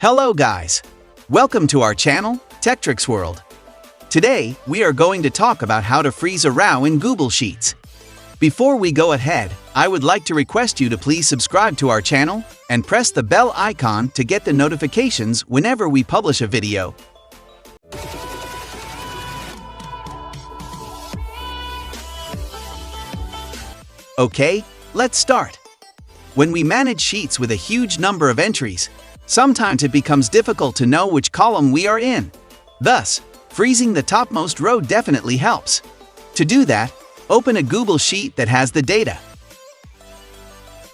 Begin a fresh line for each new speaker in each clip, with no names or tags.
Hello guys! Welcome to our channel, Techtricksworld. Today, we are going to talk about how to freeze a row in Google Sheets. Before we go ahead, I would like to request you to please subscribe to our channel and press the bell icon to get the notifications whenever we publish a video. Okay, let's start. When we manage sheets with a huge number of entries, sometimes it becomes difficult to know which column we are in. Thus, freezing the topmost row definitely helps. To do that, open a Google Sheet that has the data.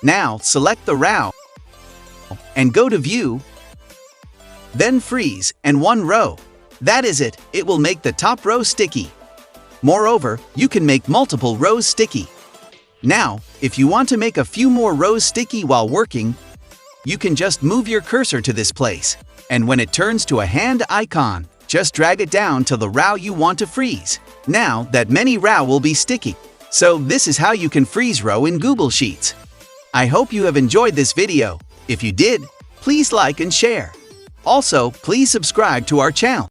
Now, select the row and go to View, then Freeze and one row. That is it, it will make the top row sticky. Moreover, you can make multiple rows sticky. Now, if you want to make a few more rows sticky while working, you can just move your cursor to this place, and when it turns to a hand icon, just drag it down to the row you want to freeze. Now that many row will be sticky. So this is how you can freeze row in Google Sheets. I hope you have enjoyed this video. If you did, please like and share. Also, please subscribe to our channel.